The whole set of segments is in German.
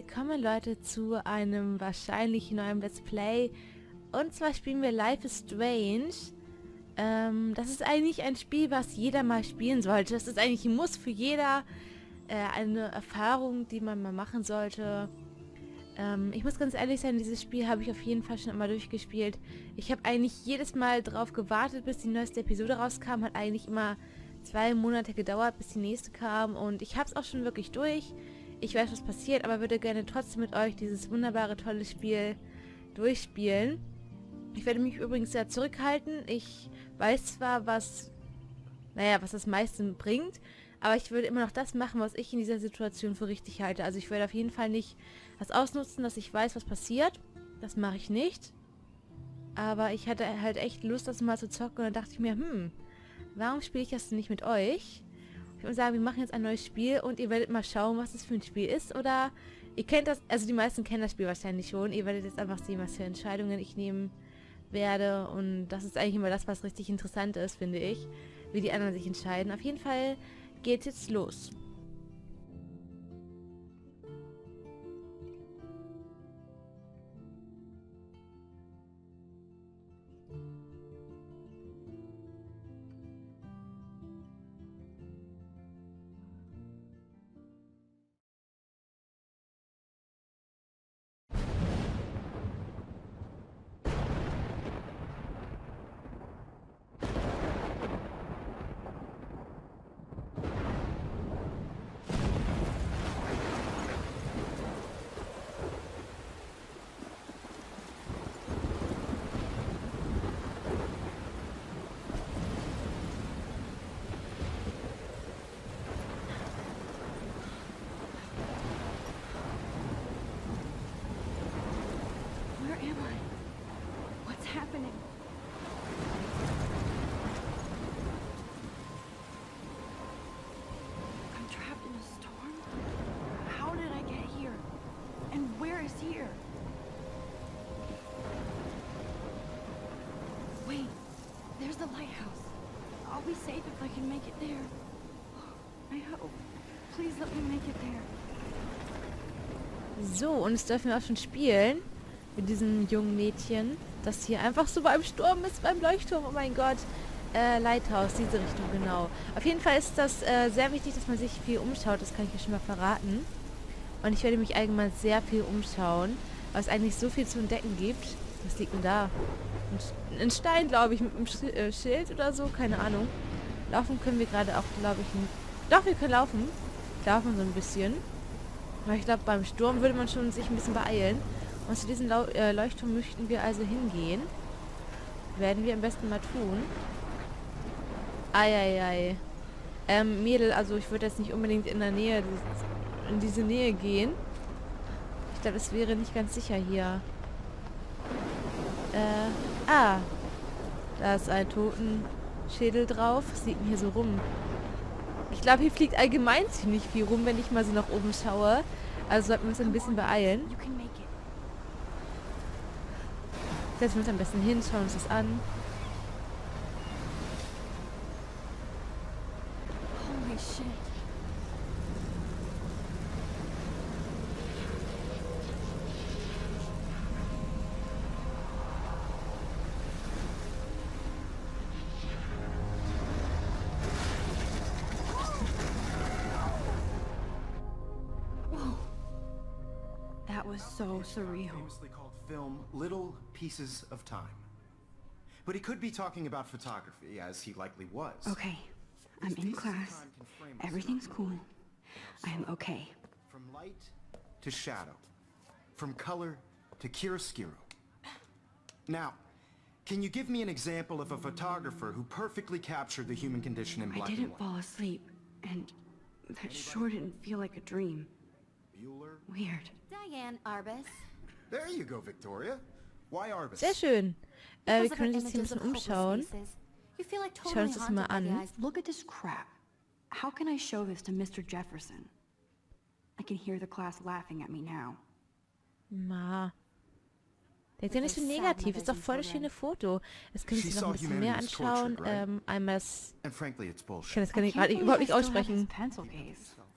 willkommen Leute zu einem wahrscheinlich neuen Let's Play. Und zwar spielen wir Life is Strange. Das ist eigentlich ein Spiel, was jeder mal spielen sollte. Das ist eigentlich ein Muss für jeder, eine Erfahrung, die man mal machen sollte. Ich muss ganz ehrlich sein, dieses Spiel habe ich auf jeden Fall schon einmal durchgespielt. Ich habe eigentlich jedes Mal drauf gewartet, bis die neueste Episode rauskam. Hat eigentlich immer 2 Monate gedauert, bis die nächste kam. Und ich habe es auch schon wirklich durch. Ich weiß, was passiert, aber würde gerne trotzdem mit euch dieses wunderbare, tolle Spiel durchspielen. Ich werde mich übrigens sehr zurückhalten. Ich weiß zwar, was das meiste bringt, aber ich würde immer noch das machen, was ich in dieser Situation für richtig halte. Also ich werde auf jeden Fall nicht das ausnutzen, dass ich weiß, was passiert. Das mache ich nicht. Aber ich hatte halt echt Lust, das mal zu zocken und dann dachte ich mir, warum spiele ich das nicht mit euch? Ich würde sagen, wir machen jetzt ein neues Spiel und ihr werdet mal schauen, was das für ein Spiel ist. Oder ihr kennt das, also die meisten kennen das Spiel wahrscheinlich schon. Ihr werdet jetzt einfach sehen, was für Entscheidungen ich nehmen werde. Und das ist eigentlich immer das, was richtig interessant ist, finde ich. Wie die anderen sich entscheiden. Auf jeden Fall geht's jetzt los. Happening. I'm trapped in a storm? How did I get here? And where is here? Wait, there's the lighthouse. I'll be safe if I can make it there. I hope. Please let me make it there. So, und jetzt dürfen wir auch schon spielen mit diesem jungen Mädchen, das hier einfach so beim Sturm ist, beim Leuchtturm. Oh mein Gott. Lighthouse, diese Richtung, genau. Auf jeden Fall ist das sehr wichtig, dass man sich viel umschaut. Das kann ich euch schon mal verraten. Und ich werde mich allgemein sehr viel umschauen, weil es eigentlich so viel zu entdecken gibt. Was liegt denn da? Ein Stein, glaube ich, mit einem Schild oder so. Keine Ahnung. Laufen können wir gerade auch, glaube ich, nicht. Doch, wir können laufen. Laufen so ein bisschen. Aber ich glaube, beim Sturm würde man schon sich ein bisschen beeilen. Und zu diesem Leuchtturm möchten wir also hingehen. Werden wir am besten mal tun. Eieiei. Mädel, also ich würde jetzt nicht unbedingt in diese Nähe gehen. Ich glaube, es wäre nicht ganz sicher hier. Da ist ein Totenschädel drauf. Das liegt mir hier so rum. Ich glaube, hier fliegt allgemein ziemlich viel rum, wenn ich mal so nach oben schaue. Also sollten wir uns ein bisschen beeilen. Setzen wir uns am besten hin, schauen uns das an. Holy shit. Whoa. That was so surreal. Film Little Pieces of Time. But he could be talking about photography, as he likely was. Okay, I'm in class. Everything's cool. I am okay. From light to shadow. From color to chiaroscuro. Now, can you give me an example of a photographer who perfectly captured the human condition in black and white? I didn't fall asleep, and that sure didn't feel like a dream. Bueller? Weird. Diane Arbus. There you go, Victoria. Why Arbus? Sehr schön. Wir können uns hier ein bisschen umschauen. Schauen uns das mal an. Look at this crap. How can I show this to Mr. Jefferson? I can hear the class laughing at me now. Denkt ja nicht so negativ. Ist doch voll das schöne Foto. Jetzt können wir uns noch ein bisschen mehr anschauen. Einmal das... Ich kann das gar nicht, überhaupt nicht aussprechen.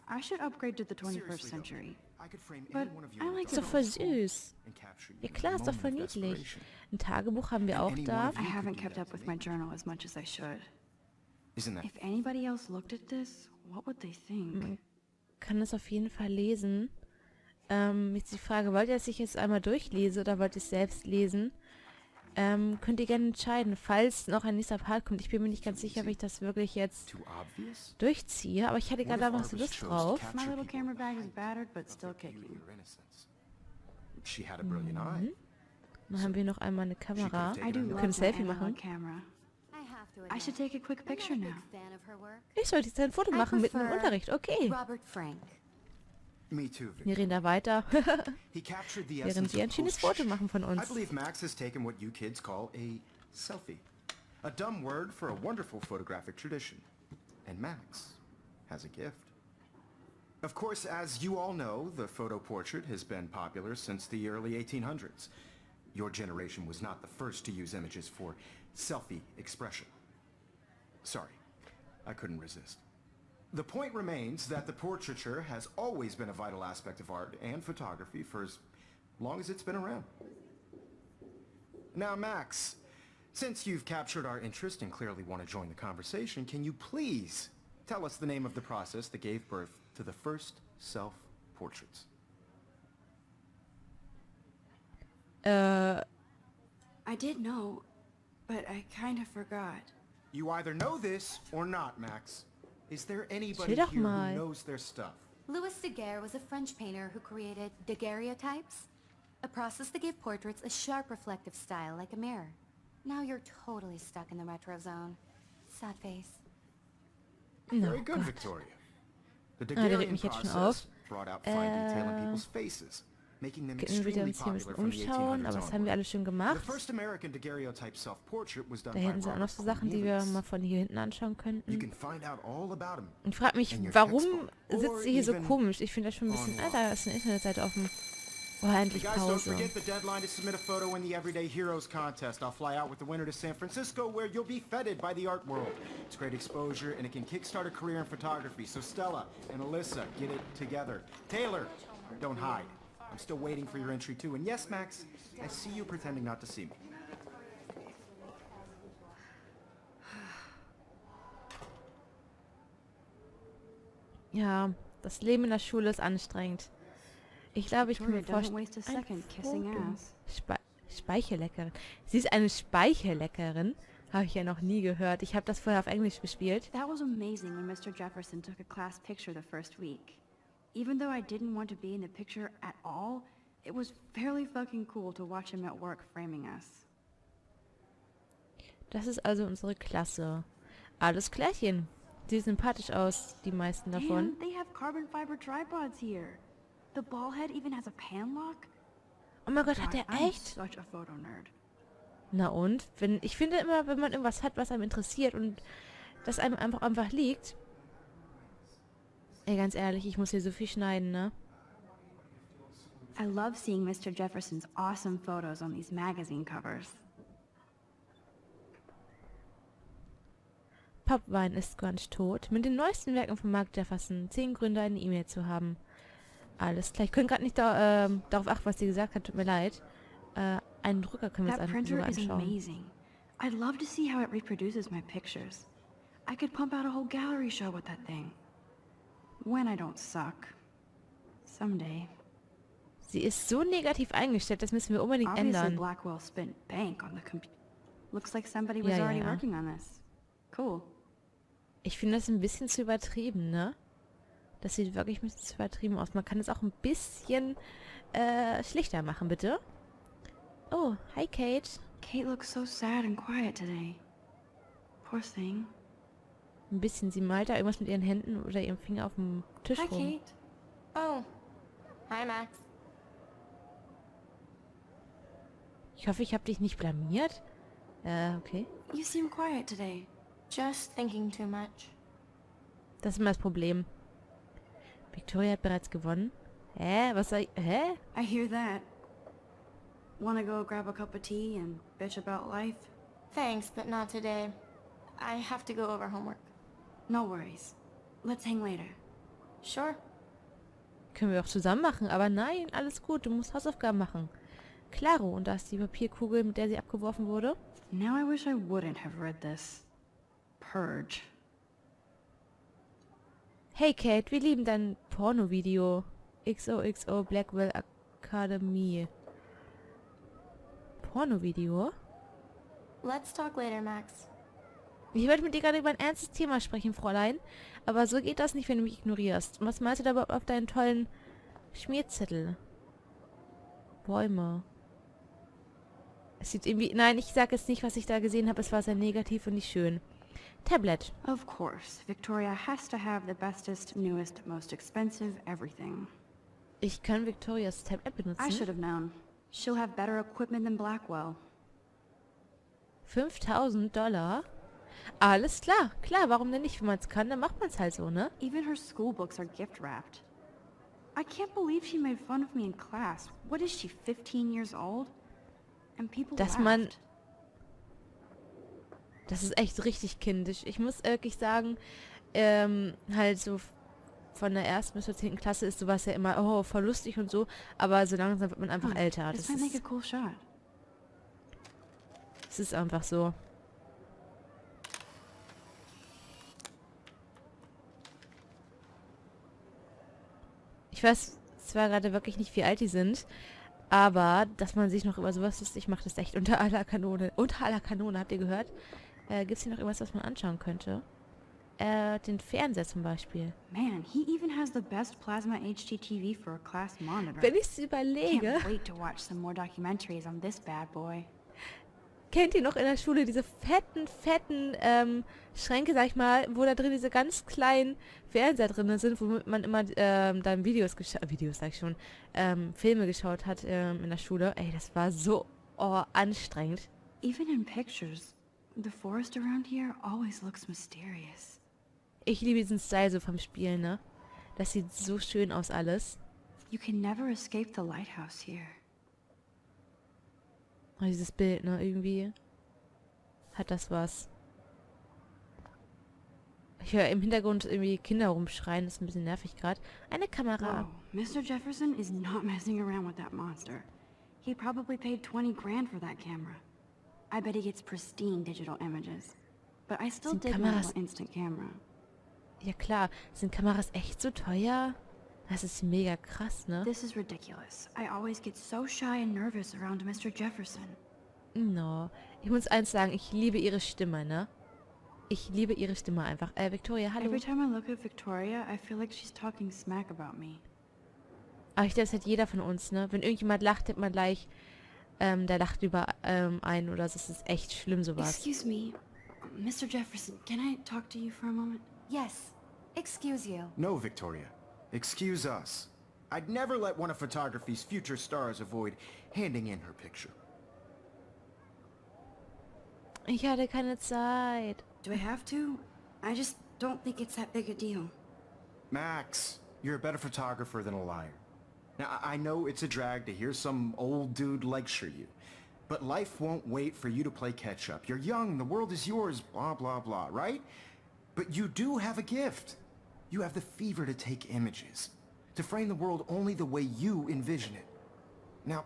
I should upgrade to the 21st century. I could frame But any one of I you like Ist doch it voll old school. süß. and capture you Ja in klar, a ist doch voll moment of niedlich. desperation. Ein Tagebuch haben wir auch Any da. one of I you could haven't do kept that up to with me. my journal as much as I should. Isn't that If anybody else looked at this, what would they think? Kann es auf jeden Fall lesen. Jetzt die Frage, wollt ihr, dass ich jetzt einmal durchlese oder wollt ihr es selbst lesen? Könnt ihr gerne entscheiden, falls noch ein nächster Part kommt. Ich bin mir nicht ganz sicher, ob ich das wirklich jetzt too obvious? durchziehe, aber ich hatte What gerade if da noch so Arbus Lust chose to drauf. capture My little people camera bag is at the battered, but height still of their kicking. beauty or innocence? She had a brilliant eye. Dann haben wir noch einmal eine Kamera. I do Wir love können my Selfie analog machen. camera. I have to I admit, should take a quick I'm not picture a big now. fan of her work. Ich sollte jetzt ein Foto I machen mitten im prefer Unterricht. Okay. Robert Frank. Me too, Victor. Wir reden da weiter, He captured the während essence sie ein of schönes post. Foto machen von I uns. believe Max has taken what you kids call a selfie. A dumb word for a wonderful photographic tradition. And Max has a gift. Of course, as you all know, the photo portrait has been popular since the early 1800s. Your generation was not the first to use images for selfie expression. Sorry, I couldn't resist. The point remains that the portraiture has always been a vital aspect of art and photography for as long as it's been around. Now, Max, since you've captured our interest and clearly want to join the conversation, can you please tell us the name of the process that gave birth to the first self-portraits? I did know, but I kind of forgot. You either know this or not, Max. Is there anybody Chill doch here mal. who knows their stuff? Louis Daguerre was a French painter who created daguerreotypes, a process that gave portraits a sharp reflective style like a mirror. Now you're totally stuck in the retro zone. Sad face. Very Oh good, Gott. Victoria. The der regt Daguerrean mich jetzt schon process brought out fine detail in Äh, people's faces, making them Können wir wieder extremely uns hier ein bisschen popular from the umschauen, 1800s aber das haben wir onward. alles schon The gemacht. first American daguerreotype self-portrait was done Da by hinten sind auch noch Robert so Sachen, die wir Cornelius. mal von hier hinten anschauen You könnten. can find out all about him. Und frag mich, in your warum textbook or sitzt sie hier so even komisch? Ich finde das schon ein bisschen... Ah, da ist eine Internetseite offen. Oh, endlich Guys, don't Pause. forget the deadline to submit a photo in the Everyday Heroes contest. I'll fly out with the winner to San Francisco, where you'll be feted by the art world. It's great exposure, and it can kickstart a career in photography. So Stella and Alyssa, get it together. Taylor, don't hide. I'm still waiting for your entry too. And yes, Max, I see you pretending not to see me. Ja, das Leben in der Schule ist anstrengend. Ich glaube, ich kann mir Victoria doesn't vorstellen... waste a second kissing ass. Speichelleckerin. Sie ist eine Speichelleckerin. Habe ich ja noch nie gehört. Ich habe das vorher auf Englisch gespielt. That was amazing when Mr. Jefferson took a class picture the first week. Even though I didn't want to be in the picture at all, it was fairly fucking cool to watch him at work framing us. Das ist also unsere Klasse. Alles klärchen. Sieht sympathisch aus, die meisten davon. And they have carbon fiber tripods here. The ball head even has a pan lock. Oh mein Gott, hat God, der I'm echt? such a photo nerd. Na und? Ich finde immer, wenn man irgendwas hat, was einem interessiert und das einem einfach liegt. Ey, ganz ehrlich, ich muss hier so viel schneiden, ne? I love seeing Mr. Jefferson's awesome photos on these magazine covers. Pappwein ist ganz tot. Mit den neuesten Werken von Mark Jefferson 10 Gründe, eine E-Mail zu haben. Alles klar. Ich könnte gerade nicht darauf achten, was sie gesagt hat. Tut mir leid. Einen Drucker können wir That uns printer is anschauen. amazing. I'd love to see how it reproduces my pictures. I could pump out a whole gallery show with that thing. When I don't suck. Someday. Sie ist so negativ eingestellt, das müssen wir unbedingt Obviously ändern. Blackwell spent bank on the computer. Looks like somebody was Ja, already ja. working on this. Cool. Ich finde das ein bisschen zu übertrieben, ne? Das sieht wirklich ein bisschen zu übertrieben aus. Man kann es auch ein bisschen schlichter machen, bitte. Oh, hi Kate. Kate looks so sad and quiet today. Poor thing. Ein bisschen. Sie malt da irgendwas mit ihren Händen oder ihrem Finger auf dem Tisch Hi, rum. Kate. Oh. Hi, Max. Ich hoffe, ich habe dich nicht blamiert. Okay. You seem quiet today. Just thinking too much. Das ist immer das Problem. Victoria hat bereits gewonnen. Hä? Was soll ich... Hä? I hear that. Wanna go grab a cup of tea and bitch about life? Thanks, but not today. I have to go over homework. No worries. Let's hang later. Sure. Können wir auch zusammen machen, aber nein, alles gut, du musst Hausaufgaben machen. Klaro, und da ist die Papierkugel, mit der sie abgeworfen wurde. Now I wish I wouldn't have read this. Purge. Hey Kate, wir lieben dein Porno-Video. XOXO Blackwell Academy. Porno-Video? Let's talk later, Max. Ich wollte mit dir gerade über ein ernstes Thema sprechen, Fräulein. Aber so geht das nicht, wenn du mich ignorierst. Was meinst du da überhaupt auf deinen tollen Schmierzettel? Bäume. Es sieht irgendwie... Nein, ich sage jetzt nicht, was ich da gesehen habe. Es war sehr negativ und nicht schön. Tablet. Of course, Victoria has to have the bestest, newest, most expensive everything. Ich kann Victorias Tablet I should benutzen. have known. She'll have better equipment than Blackwell. $5.000? Alles klar. Klar, warum denn nicht? Wenn man es kann, dann macht man es halt so, ne? Even her school books are gift wrapped. I can't believe she made fun of me in class. What is she, 15 years old? And people Dass laughed. man... Das ist echt richtig kindisch. Ich muss wirklich sagen, halt so von der 1. bis zur 10. Klasse ist sowas ja immer, oh, voll lustig und so, aber so langsam wird man einfach älter. This Das might make a ist, cool shot. das ist einfach so. Ich weiß zwar gerade wirklich nicht, wie alt die sind, aber dass man sich noch über sowas lustig macht, ist echt unter aller Kanone. Unter aller Kanone, habt ihr gehört? Gibt es hier noch irgendwas, was man anschauen könnte? Den Fernseher zum Beispiel. Man, he even has the best plasma HDTV for a class monitor. Wenn ich es überlege, Can't wait to watch some more documentaries on this bad boy. kennt ihr noch in der Schule diese fetten Schränke, sag ich mal, wo da drin diese ganz kleinen Fernseher drin sind, womit man immer dann Filme geschaut hat in der Schule. Ey, das war so anstrengend. Even in pictures, the forest around here always looks mysterious. Ich liebe diesen Style so vom Spiel, ne? Das sieht so schön aus alles. You can never escape the lighthouse here. Oh, dieses Bild, ne? Irgendwie hat das was. Ich höre im Hintergrund irgendwie Kinder rumschreien. Das ist ein bisschen nervig gerade. Eine Kamera. Whoa, Mr. Jefferson is not messing around with that monster. He probably paid 20 grand for that camera. I bet he gets pristine digital images. But I still Sind dig my Kameras- little instant camera. Ja klar, sind Kameras echt so teuer? Das ist mega krass, ne? This is ridiculous. I always get so shy and nervous around Mr. Jefferson. No. Ich muss eins sagen, ich liebe ihre Stimme, ne? Ich liebe ihre Stimme einfach. Victoria, hallo. Every time I look at Victoria, I feel like she's talking smack about me. Aber ich glaube, das hat jeder von uns, ne? Wenn irgendjemand lacht, hat man gleich, der lacht über einen oder so. Das ist echt schlimm, sowas. Excuse me, Mr. Jefferson, can I talk to you for a moment? Yes. Excuse you. No, Victoria. Excuse us. I'd never let one of photography's future stars avoid handing in her picture. Ich hatte keine Zeit. Do I have to? I just don't think it's that big a deal. Max, you're a better photographer than a liar. Now, I know it's a drag to hear some old dude lecture you, but life won't wait for you to play catch-up. You're young, the world is yours, blah, blah, blah, right? But you do have a gift. You have the fever to take images, to frame the world only the way you envision it. Now,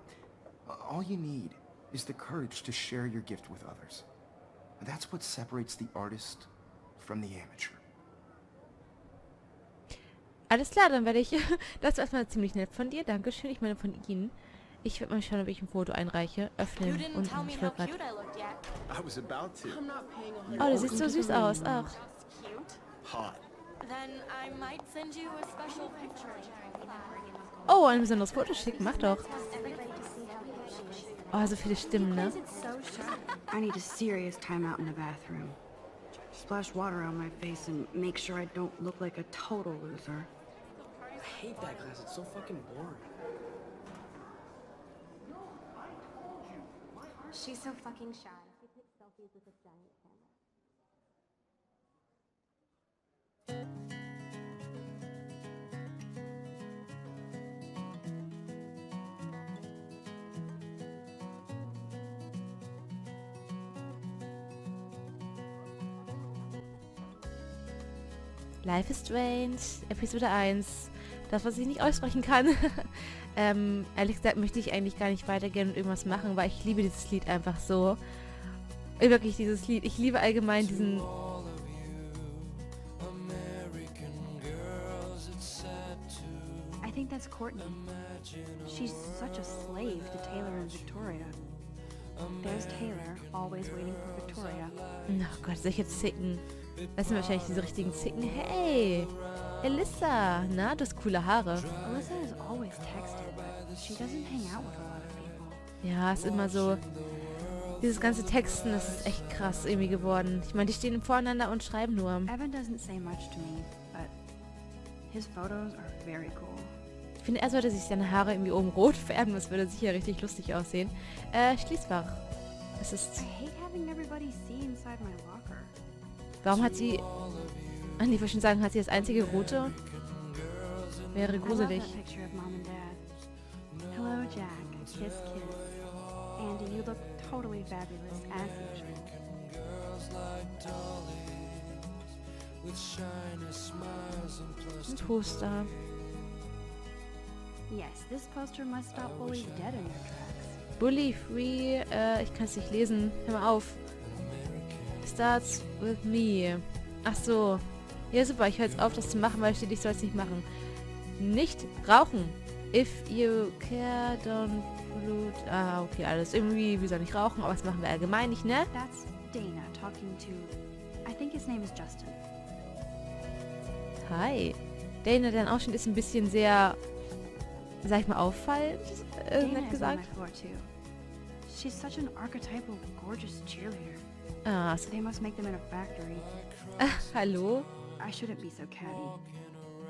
all you need is the courage to share your gift with others. That's what separates the artist from the amateur. Alles klar, dann werde ich... Das war erstmal ziemlich nett von dir. Dankeschön. Ich meine von Ihnen. Ich werde mal schauen, ob ich ein Foto einreiche. Öffnen. Und ich will grad... I was about to. Oh, du siehst so süß aus. Ach. Hot. Then I might send you a special picture. Oh, ein besonderes Foto schicken. Mach doch. Oh, so viele Stimmen, ne? I need a serious timeout in the bathroom. Splash water on my face and make sure I don't look like a total loser. I hate that class. It's so fucking boring. She's so fucking shy. She takes selfies with a giant camera. Life is Strange, Episode 1, Das, was ich nicht aussprechen kann. Ehrlich gesagt möchte ich eigentlich gar nicht weitergehen und irgendwas machen, weil ich liebe dieses Lied einfach so. Wirklich dieses Lied. Ich liebe allgemein diesen... I think that's Courtney. She's such a slave to Taylor and Victoria. There's Taylor, always waiting for Victoria. Oh Gott, solche Zicken. Das sind wahrscheinlich diese richtigen Zicken. Hey, Alyssa. Na, du hast coole Haare. Alyssa is always texted, but she doesn't hang out with a lot of people. Ja, ist immer so... Dieses ganze Texten, das ist echt krass irgendwie geworden. Ich meine, die stehen voreinander und schreiben nur. Evan doesn't say much to me, but his photos are very cool. Ich finde, er sollte sich seine Haare irgendwie oben rot färben. Das würde sicher richtig lustig aussehen. Schließfach. Es ist... I hate having everybody see inside my locker. Warum hat sie... Ach nee, ich wollte schon sagen, hat sie das einzige rote? Wäre I love gruselig. that picture of Mom and Dad. Hello, Jack. Kiss, kiss. Andy, you look totally fabulous as usual. Ein Poster. Yes, this poster must stop bullies dead in their tracks. Bully free. Ich kann es nicht lesen. Hör mal auf. Starts with me. Ach so. Ja, super. Ich höre jetzt auf, das zu machen, weil steht, ich soll es nicht machen. Nicht rauchen. If you care, don't pollute. Ah, okay, alles. Irgendwie, wir sollen nicht rauchen, aber das machen wir allgemein nicht, ne? That's Dana talking to... I think his name is Justin. Hi. Dana, dein Ausschnitt ist ein bisschen sehr, sag ich mal, auffallend, Dana nett is on gesagt. my floor too. She's such an archetypal, gorgeous cheerleader. Ah, so, They must make them in a factory. hallo? I shouldn't be so catty.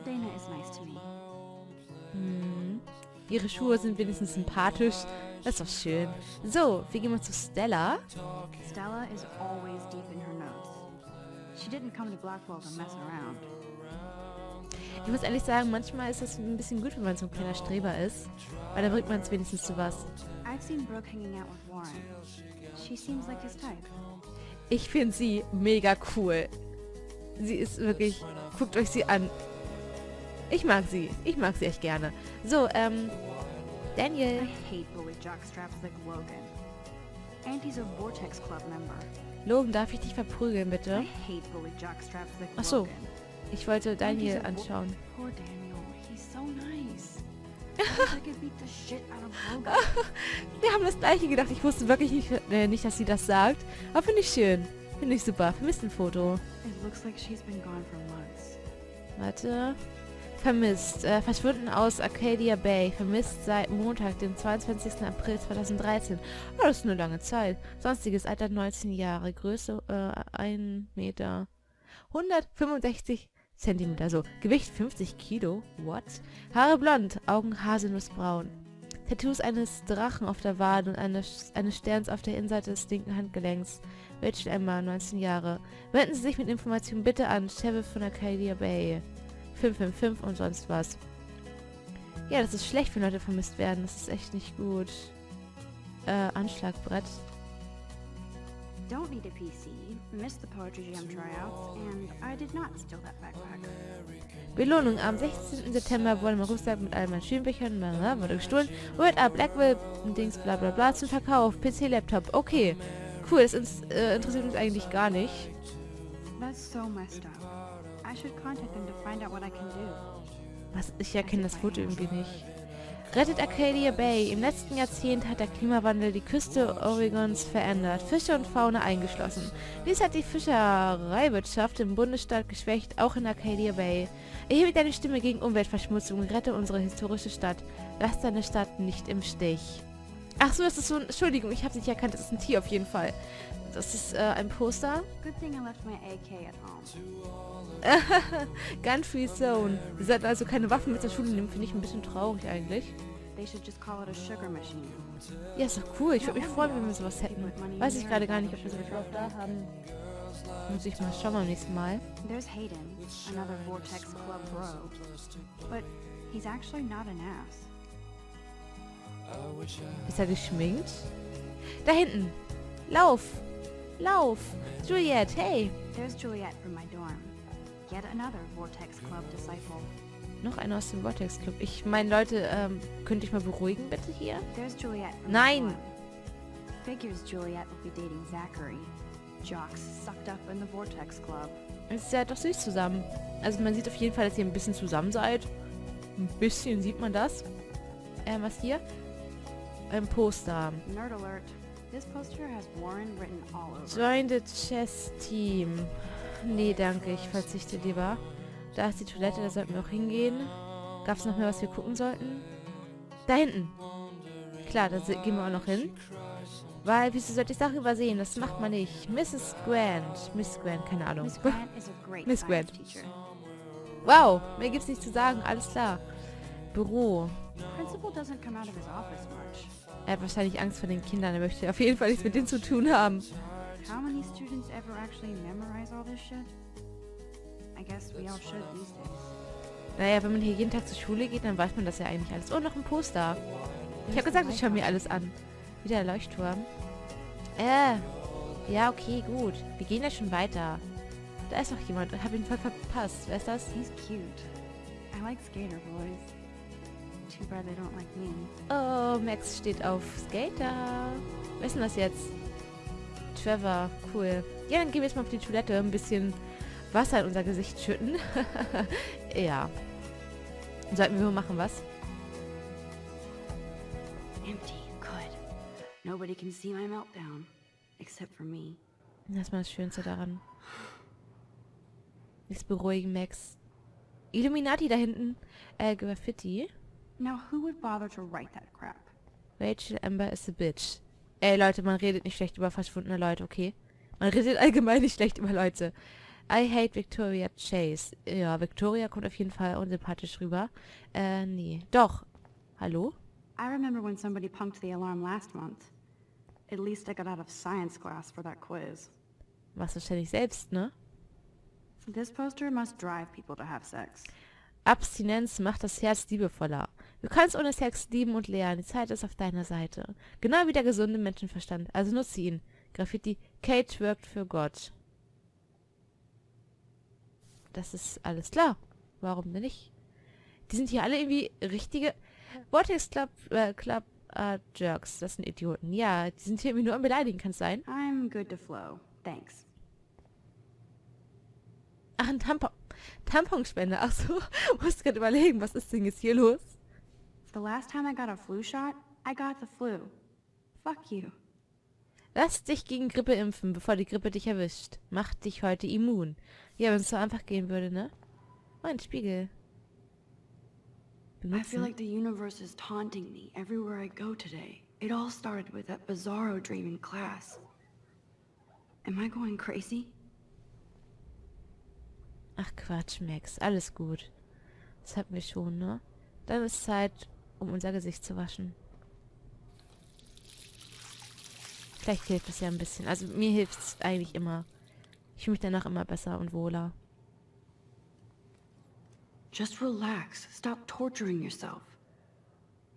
Dana is nice to me. Hm. Ihre Schuhe sind wenigstens sympathisch. Das ist doch schön. So, wir gehen mal zu Stella. Stella is always deep in her notes. She didn't come to Blackwell to mess around. Ich muss ehrlich sagen, manchmal ist es ein bisschen gut, wenn man so ein kleiner Streber ist. Weil dann bringt man es wenigstens zu was. I've seen Brooke hanging out with Warren. She seems like his type. Ich finde sie mega cool. Sie ist wirklich... Guckt euch sie an. Ich mag sie. Ich mag sie echt gerne. So, Daniel. I hate bully jockstraps like Logan. And he's a Vortex Club member. Logan, darf ich dich verprügeln, bitte? I hate bully jockstraps like Ach so. Logan. Ich wollte And he's Daniel a anschauen. Poor Daniel. He's so nice. I wish I could beat the shit out of Logan. Wir haben das gleiche gedacht. Ich wusste wirklich nicht, dass sie das sagt. Aber finde ich schön. Finde ich super. Vermisst ein Foto. It looks like she's been gone for months. Warte. Vermisst. Verschwunden aus Arcadia Bay. Vermisst seit Montag, dem 22. April 2013. Oh, das ist eine lange Zeit. Sonstiges Alter 19 Jahre. Größe 1 Meter. 165 Zentimeter. So. Gewicht 50 Kilo. What? Haare blond. Augen haselnussbraun. Tattoos eines Drachen auf der Wade und eines Sterns auf der Innenseite des linken Handgelenks. Rachel Emma, 19 Jahre. Wenden Sie sich mit Informationen bitte an Sheriff von Arcadia Bay. 555 und sonst was. Ja, das ist schlecht, wenn Leute vermisst werden. Das ist echt nicht gut. Anschlagbrett. Don't need a PC. Missed the Poetry Jam tryouts, and I did not steal that backpack. Belohnung. Am 16. September wurde mein Rucksack mit all meinen Schulbüchern wurde gestohlen. Word up, Blackwell, Dings, bla bla bla, zum Verkauf. PC, Laptop. Okay. Cool, das interessiert uns eigentlich gar nicht. That's so messed up. I should contact them to find out what I can do. Was? Ich erkenne das Foto irgendwie nicht. Rettet Arcadia Bay. Im letzten Jahrzehnt hat der Klimawandel die Küste Oregons verändert, Fische und Fauna eingeschlossen. Dies hat die Fischereiwirtschaft im Bundesstaat geschwächt, auch in Arcadia Bay. Erhebe deine Stimme gegen Umweltverschmutzung und rette unsere historische Stadt. Lass deine Stadt nicht im Stich. Ach so, das ist so ein... Entschuldigung, ich habe nicht erkannt, das ist ein Tier auf jeden Fall. Das ist ein Poster. Good thing I left my AK at home. Gun-Free Zone. Wir sollten also keine Waffen mit zur Schule nehmen, finde ich ein bisschen traurig eigentlich. They should just call it a sugar machine. Ja, ist doch cool. Ich würde mich freuen, wenn wir sowas hätten. Weiß ich gerade gar nicht, ob wir sowas überhaupt da haben. Muss ich mal schauen beim nächsten Mal. There's Hayden, another Vortex Club bro. But he's actually not an ass. Ist er geschminkt? Da hinten. Lauf. Lauf. Juliet, hey. There's Juliet from my dorm. Yet another Vortex Club disciple. Noch einer aus dem Vortex Club. Ich meine, Leute, könnt ihr euch mal beruhigen, bitte hier? There's Juliet from Nein! the club. Figures Juliet will be dating Zachary. Jocks sucked up in the Vortex Club. Es ist ja doch süß zusammen. Also man sieht auf jeden Fall, dass ihr ein bisschen zusammen seid. Ein bisschen sieht man das. Was hier? Ein Poster. Nerd alert. This poster has Warren written all over. Join the Chess Team. Nee, danke. Ich verzichte lieber. Da ist die Toilette, da sollten wir auch hingehen. Gab es noch mehr, was wir gucken sollten? Da hinten. Klar, da gehen wir auch noch hin. Weil, wieso sollte ich Sachen übersehen? Das macht man nicht. Mrs. Grant. Miss Grant, keine Ahnung. Miss Grant is a great Miss science Grant. teacher. Wow, mehr gibt's nicht zu sagen. Alles klar. Büro. Principal doesn't come out of his office much. Er hat wahrscheinlich Angst vor den Kindern. Er möchte auf jeden Fall nichts mit denen zu tun haben. How many students ever actually memorize all this shit? I guess we all should these days. Naja, wenn man hier jeden Tag zur Schule geht, dann weiß man das ja eigentlich alles. Oh, noch ein Poster. Ich habe gesagt, ich schaue mir alles an. Wieder der Leuchtturm. Ja, okay, gut. Wir gehen ja schon weiter. Da ist noch jemand. Ich habe ihn voll verpasst. Wer ist das? He's cute. I like skater boys. Too bad they don't like me. Oh, Max steht auf Skater. Wer ist denn das jetzt? Trevor. Cool. Ja, dann gehen wir jetzt mal auf die Toilette. Ein bisschen Wasser in unser Gesicht schütten. Ja. Sollten wir mal machen, was? Empty. Good. Nobody can see my meltdown. Except for me. Das ist mal das Schönste daran. Jetzt beruhigen, Max. Illuminati da hinten. Graffiti. Now who would bother to write that crap? Rachel Amber is a bitch. Ey, Leute, man redet nicht schlecht über verschwundene Leute, okay? Man redet allgemein nicht schlecht über Leute. I hate Victoria Chase. Ja, Victoria kommt auf jeden Fall unsympathisch rüber. Nee. Doch. Hallo? I remember when somebody punked the alarm last month. At least I got out of science class for that quiz. Machst du wahrscheinlich selbst, ne? This poster must drive people to have sex. Abstinenz macht das Herz liebevoller. Du kannst ohne Sex lieben und lernen. Die Zeit ist auf deiner Seite. Genau wie der gesunde Menschenverstand. Also nutze ihn. Graffiti. Kate wirkt für Gott. Das ist alles klar. Warum denn nicht? Die sind hier alle irgendwie richtige... Vortex Club Jerks. Das sind Idioten. Ja, die sind hier irgendwie nur am Beleidigen, kann es sein? I'm good to flow. Thanks. Ach, ein Tamponspender. Ach so, musst gerade überlegen, was ist denn jetzt hier los? The last time I got a flu shot, I got the flu. Fuck you. Lass dich gegen Grippe impfen, bevor die Grippe dich erwischt. Macht dich heute immun. Ja, wenn es so einfach gehen würde, ne? Oh, ein Spiegel. I feel like the universe is taunting me everywhere I go today. It all started with that bizarro dream in class. Am I going crazy? Ach Quatsch, Max. Alles gut. Das hatten wir schon, ne? Dann ist Zeit, um unser Gesicht zu waschen. Vielleicht hilft es ja ein bisschen. Also mir hilft es eigentlich immer. Ich fühle mich danach immer besser und wohler. Just relax. Stop torturing yourself.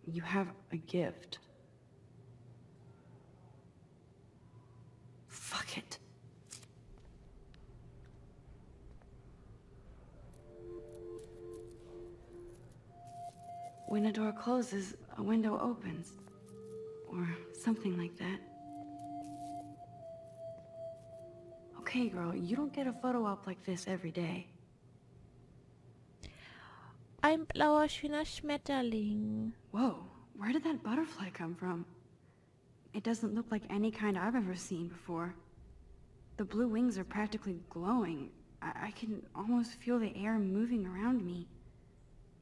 You have a gift. Fuck it. When a door closes, a window opens. Or something like that. Okay, girl, you don't get a photo op like this every day. Ein blauer, schöner Schmetterling. Whoa, where did that butterfly come from? It doesn't look like any kind I've ever seen before. The blue wings are practically glowing. I can almost feel the air moving around me.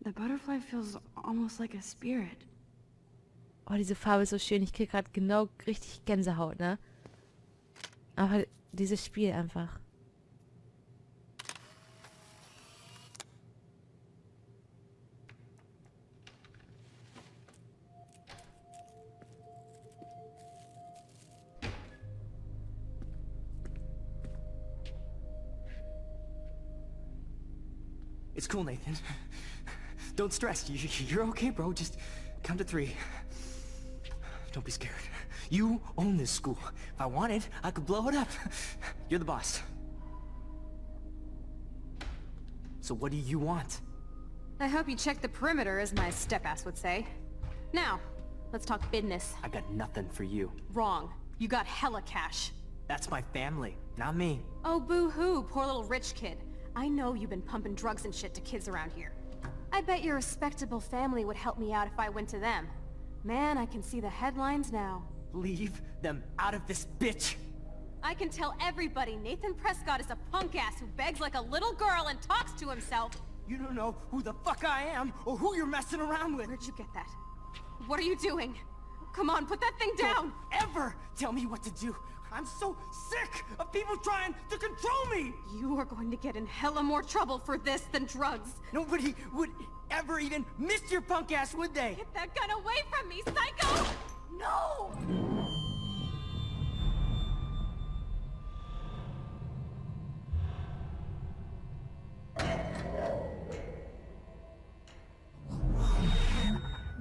The butterfly feels almost like a spirit. Oh, diese Farbe ist so schön. Ich krieg gerade genau richtig Gänsehaut, ne? Aber dieses Spiel einfach. It's cool, Nathan. Don't stress. You're okay, bro. Just count to 3. Don't be scared. You own this school. If I wanted, I could blow it up. You're the boss. So what do you want? I hope you checked the perimeter, as my step-ass would say. Now, let's talk business. I got nothing for you. Wrong. You got hella cash. That's my family, not me. Oh, boo-hoo, poor little rich kid. I know you've been pumping drugs and shit to kids around here. I bet your respectable family would help me out if I went to them. Man, I can see the headlines now. Leave them out of this bitch! I can tell everybody Nathan Prescott is a punk-ass who begs like a little girl and talks to himself. You don't know who the fuck I am, or who you're messing around with! Where'd you get that? What are you doing? Come on, put that thing down! Don't ever tell me what to do! I'm so sick of people trying to control me! You are going to get in hella more trouble for this than drugs. Nobody would ever even miss your punk ass, would they? Get that gun away from me, psycho! No!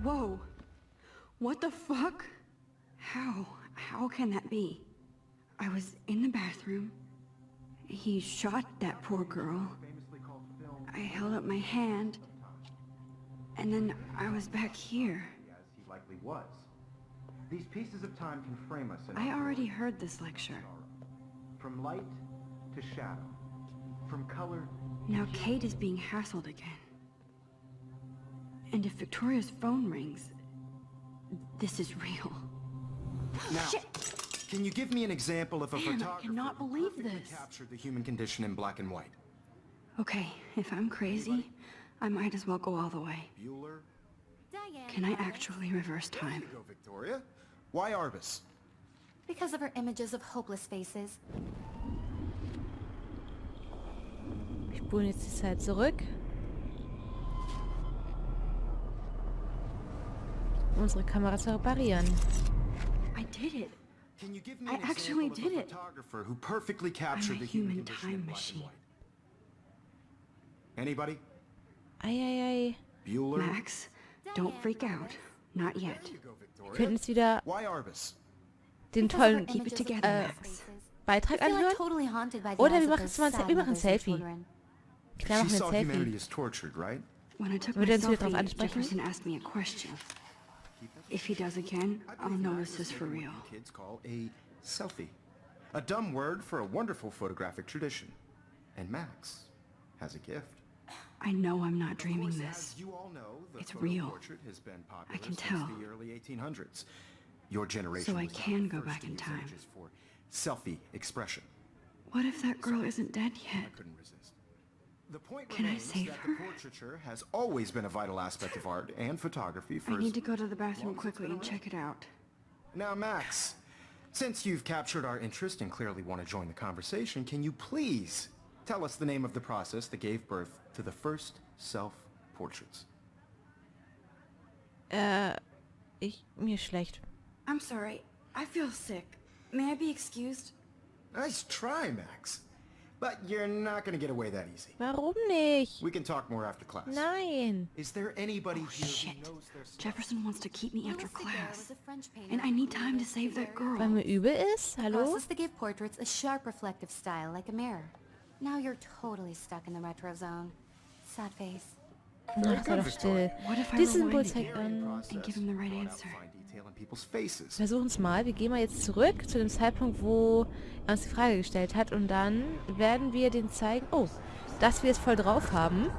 Whoa. What the fuck? How can that be? I was in the bathroom. He shot that poor girl. I held up my hand. And then I was back here. As he likely was. These pieces of time can frame us in I already heard this lecture. from light to shadow, from color. Now Kate is being hassled again. And if Victoria's phone rings, this is real. Now, can you give me an example of a Man, I photographer cannot who believe perfectly this. captured the human condition in black and white? Okay, if I'm crazy, I might as well go all the way. Bueller? Diane. Can I actually reverse time? Go, Victoria. Why Arbus? Because of her images of hopeless faces. Wir spulen jetzt die Zeit zurück. Um unsere Kamera zu reparieren. I did it. Can you give me I an actually example of did a it. photographer who perfectly captured I'm a the human human condition in time black machine. and white? Anybody? Eieiei. Bueller? Max, don't freak out. Not yet. There you go, Wir Victoria. könnten jetzt wieder Why Arbus? den Because of her tollen Keep it images of together, hopeless Max. faces. Beitrag I feel like anhören. totally haunted by the Oder eyes wir of machen those jetzt mal sad wir machen ein mothers and Selfie. children. Klar, She machen wir saw ein humanity Selfie. as tortured, right? When I took Würde my uns wieder drauf selfie, ansprechen? Jefferson asked me a question. If he does again, I'll know this is for real. What you kids call a selfie. A dumb word for a wonderful photographic tradition. And Max has a gift. I know I'm not dreaming Of course, this. as you all know, the It's photo real. portrait has been popular I can since tell. the early 1800s. Your generation So I was not can the go first back to in use time. images for selfie expression. What if that girl isn't dead yet? I couldn't resist. The point Can I remains save that her? the portraiture has always been a vital aspect of art and photography for I as need to go to the bathroom long as it's quickly been and check it out. Now, Max, since you've captured our interest and clearly want to join the conversation, can you please tell us the name of the process that gave birth to the first self-portraits? Mir ist schlecht. I'm sorry. I feel sick. May I be excused? Nice try, Max. But you're not going to get away that easy. Warum nicht? We can talk more after class. Nein. Is there anybody here Shit. who knows their stuff? Jefferson wants to keep me after Louis Daguerre class. was a French painter And I who need time to created save that daguerreotypes. girl. Weil mir übel ist? Hallo? Process to give portraits a sharp reflective style like a mirror. Now you're totally stuck in the retro zone. Sad face. Ach, sei doch still. What if I Dieses Symbol rewind zeigt again an. and give him the right Brought out answer? fine detail in people's faces. Versuchen es mal. Wir gehen mal jetzt zurück zu dem Zeitpunkt, wo er uns die Frage gestellt hat. Und dann werden wir den zeigen, oh, dass wir es voll drauf haben.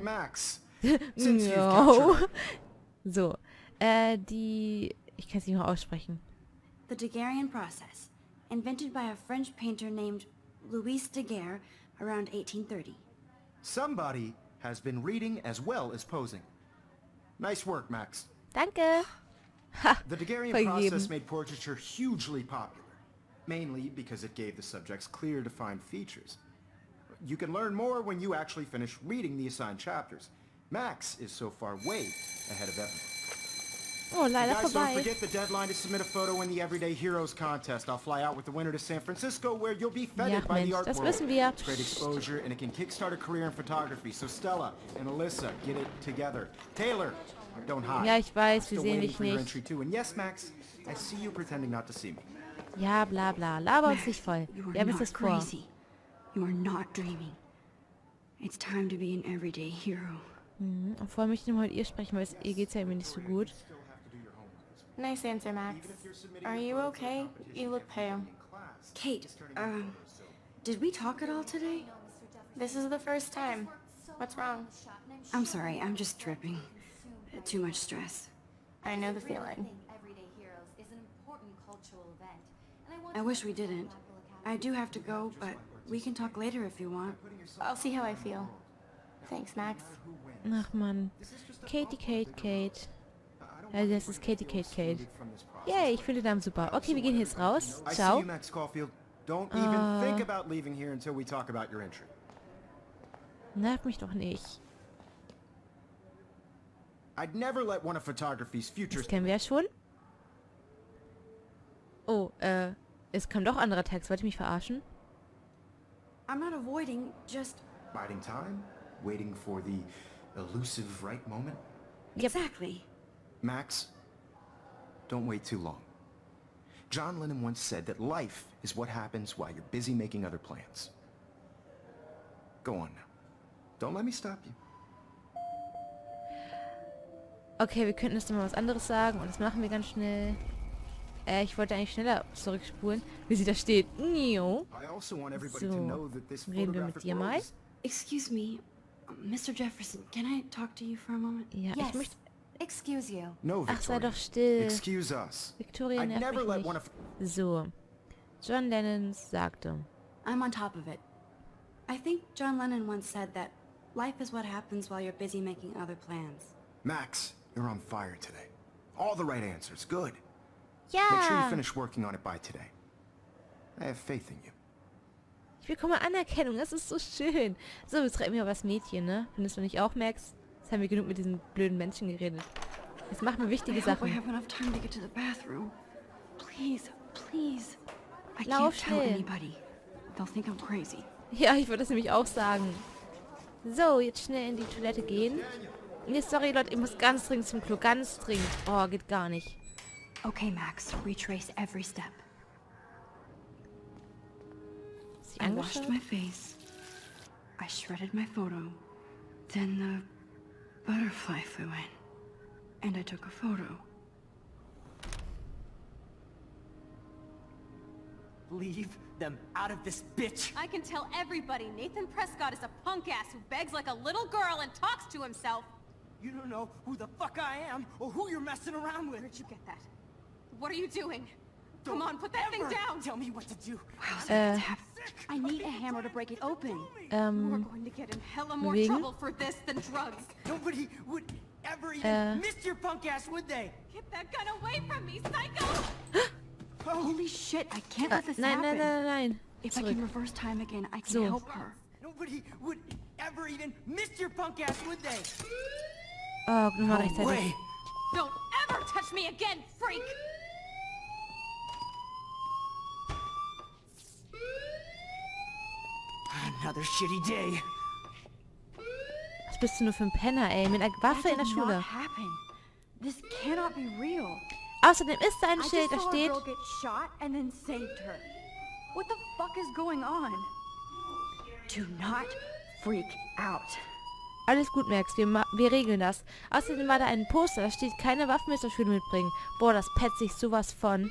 Max, since you've No. captured So. Ich kann es nicht mehr aussprechen. The Daguerrean process, invented by a French painter named Louis Daguerre around 1830. somebody has been reading as well as posing. Nice work, Max. Danke. Ha, The Daguerrean vergeben. process made portraiture hugely popular, mainly because it gave the subjects clear, defined features. You can learn more when you actually finish reading the assigned chapters. Max is so far way ahead of everyone. Oh, leider Guys, don't vorbei. forget the deadline to submit a photo in the Everyday Heroes contest. I'll fly out with the winner to San Francisco, where you'll be feted Ja, by the Mensch, art das world. wissen wir. It's great exposure, and it can kickstart a career in photography. So Stella and Alyssa, get it together. Taylor, don't hide. Ja, ich weiß, wir Still sehen waiting dich for your nicht. entry too. And yes, Max, I see you pretending not to see me. Ja, bla bla. Laber uns nicht voll. You are Wir haben jetzt not das vor. crazy. You are not dreaming. It's time to be an everyday hero. Und vorher möchte ich mal mit ihr sprechen, weil ihr geht's ja irgendwie nicht so gut. Nice answer, Max. Are you okay? You look pale. Kate, did we talk at all today? This is the first time. What's wrong? I'm sorry, I'm just dripping. Too much stress. I know the feeling. I wish we didn't. I do have to go, but we can talk later if you want. I'll see how I feel. Thanks, Max. Ach man. Kate. Ja, das ist Kate. Yay, ich finde den Namen super. Okay, wir gehen jetzt raus. I see Ciao. you, Max Caulfield. Don't even think about leaving here until we talk about your entry. Nerv mich doch nicht. I'd never let one of photography's futures... Das kennen wir ja schon. Oh, es kam doch anderer Text. Wollt ihr mich verarschen? I'm not avoiding, just... Biding time? Waiting for the elusive right moment? Yep. Exactly. Max, don't wait too long. John Lennon once said that life is what happens while you're busy making other plans. Go on now. Don't let me stop you. Okay, wir könnten jetzt noch mal was anderes sagen und das machen wir ganz schnell. Ich wollte eigentlich schneller zurückspulen, wie sie da steht. Nio. I also want everybody to So, know that this reden wir mit photographic dir world mal. is... Excuse me, Mr. Jefferson, can I talk to you for a moment? Ja, ich Yes. möchte... Excuse you. No, Ach, sei Victoria. doch still. Excuse us. Victoria I'd nervt never let mich one nicht. of... So. John Lennon sagte. I'm on top of it. I think John Lennon once said that life is what happens while you're busy making other plans. Max, you're on fire today. All the right answers. Good. Make sure you Ja! finish working on it by today. I have faith in you. Ich bekomme Anerkennung, das ist so schön. So, jetzt reden wir über das Mädchen, ne? Findest du nicht auch, Max? Jetzt haben wir genug mit diesen blöden Menschen geredet. Jetzt machen wir I wichtige hope I Sachen. have enough time to get to the bathroom. Please, please. I Lauf can't tell schnell. anybody. They'll think I'm crazy. Ja, ich würde das nämlich auch sagen. So, jetzt schnell in die Toilette gehen. Nee, sorry, Leute, ich muss ganz dringend zum Klo. Ganz dringend. Oh, geht gar nicht. Okay, Max, retrace every step. Ist sie I washed angeschaut? my face. I shredded my photo. Then the butterfly flew in. And I took a photo. Leave them out of this bitch. I can tell everybody Nathan Prescott is a punk ass who begs like a little girl and talks to himself. You don't know who the fuck I am or who you're messing around with. Where'd you get that? What are you doing? Don't Come on, put that thing ever down! Tell me what to do. I need a hammer to break it open. We're going to get in hella more wegen? trouble for this than drugs. Nobody would ever even miss your punk ass, would they? Get that gun away from me, psycho! Holy shit, I can't let this Nein, happen. nein. If I Zurück. can reverse time again, I can So. help her. Nobody would ever even miss your punk ass, would they? Oh, nochmal No rechtzeitig. way. Don't ever touch me again, freak! Another shitty day. Was bist du nur für ein Penner, ey? Mit einer Waffe in der That did Schule. not happen. This cannot be real. Außerdem ist da ein I Schild, just da saw a steht... girl get shot and then saved her. What the fuck is going on? Do not freak out. Alles gut, Max, wir regeln das. Außerdem war da ein Poster, da steht, keine Waffen mehr zur Schule mitbringen. Boah, das petzt sich sowas von.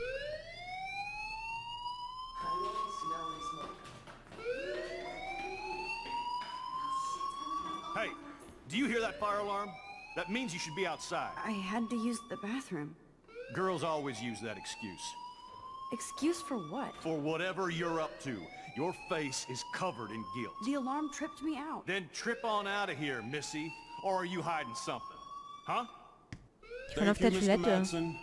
Hey, do you hear that fire alarm? That means you should be outside. I had to use the bathroom. Girls always use that excuse. Excuse for what? For whatever you're up to, your face is covered in guilt. The alarm tripped me out. Then trip on out of here, Missy. Or are you hiding something? Huh? Ich bin auf der Mr. Toilette. Madsen.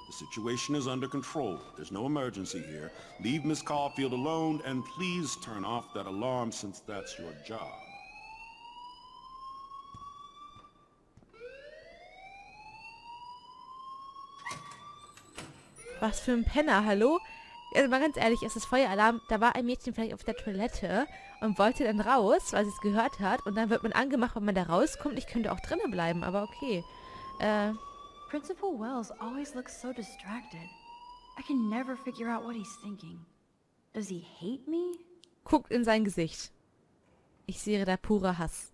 The situation is under control. There's no emergency here. Leave Miss Caulfield alone and please turn off that alarm since that's your job. Was für ein Penner, hallo? Also mal ganz ehrlich, es ist Feueralarm. Da war ein Mädchen vielleicht auf der Toilette und wollte dann raus, weil sie es gehört hat. Und dann wird man angemacht, wenn man da rauskommt. Ich könnte auch drinnen bleiben, aber okay. Principal Wells always looks so distracted. I can never figure out what he's thinking. Does he hate me? Guckt in sein Gesicht. Ich sehe da purer Hass.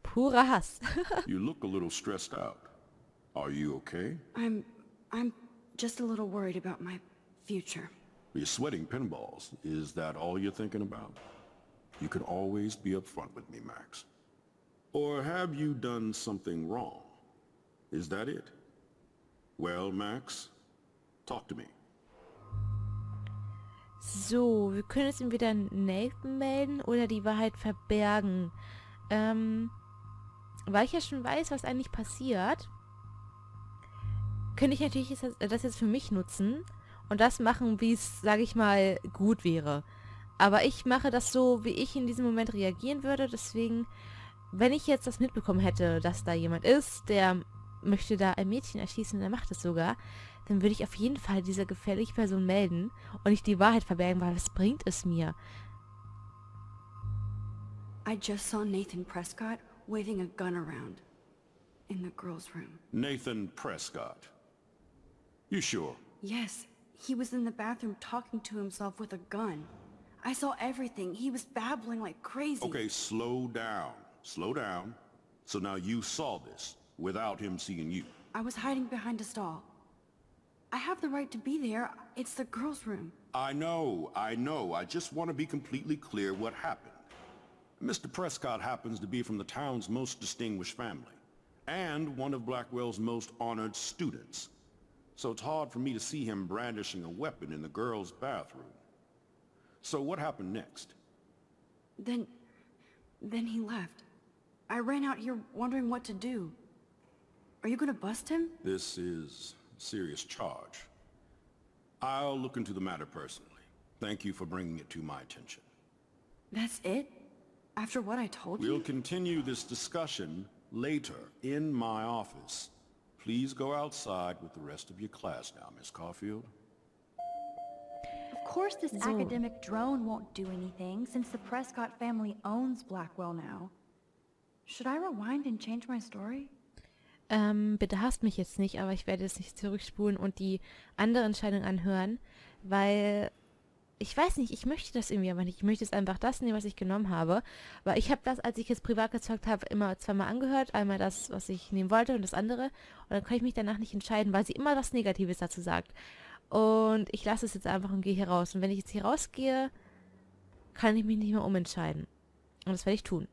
Purer Hass. You look a little stressed out. Are you okay? I'm just a little worried about my future. You're sweating pinballs. Is that all you're thinking about? You can always be upfront with me, Max. Or have you done something wrong? Is that it? Well, Max, talk to me. So, wir können jetzt entweder Nathan melden oder die Wahrheit verbergen. Weil ich ja schon weiß, was eigentlich passiert, könnte ich natürlich das jetzt für mich nutzen und das machen, wie es, sage ich mal, gut wäre. Aber ich mache das so, wie ich in diesem Moment reagieren würde. Deswegen, wenn ich jetzt das mitbekommen hätte, dass da jemand ist, der möchte da ein Mädchen erschießen und er macht es sogar, dann würde ich auf jeden Fall diese gefährliche Person melden und nicht die Wahrheit verbergen, weil was bringt es mir? I just saw Nathan Prescott waving a gun around in the girls' room. Nathan Prescott. You sure? Yes, he was in the bathroom talking to himself with a gun. I saw everything. He was babbling like crazy. Okay, slow down. Slow down. So now you saw this without him seeing you. I was hiding behind a stall. I have the right to be there. It's the girls' room. I know. I just want to be completely clear what happened. Mr. Prescott happens to be from the town's most distinguished family, and one of Blackwell's most honored students. So it's hard for me to see him brandishing a weapon in the girls' bathroom. So what happened next? Then he left. I ran out here wondering what to do. Are you gonna bust him? This is a serious charge. I'll look into the matter personally. Thank you for bringing it to my attention. That's it? After what I told you? We'll continue this discussion later in my office. Please go outside with the rest of your class now, Miss Caulfield. Of course this academic drone won't do anything, since the Prescott family owns Blackwell now. Should I rewind and change my story? Bitte hasst mich jetzt nicht, aber ich werde jetzt nicht zurückspulen und die andere Entscheidung anhören, weil ich weiß nicht, ich möchte das irgendwie aber nicht. Ich möchte jetzt einfach das nehmen, was ich genommen habe, weil ich habe das, als ich jetzt privat gezockt habe, immer zweimal angehört. Einmal das, was ich nehmen wollte und das andere. Und dann kann ich mich danach nicht entscheiden, weil sie immer was Negatives dazu sagt. Und ich lasse es jetzt einfach und gehe hier raus. Und wenn ich jetzt hier rausgehe, kann ich mich nicht mehr umentscheiden. Und das werde ich tun.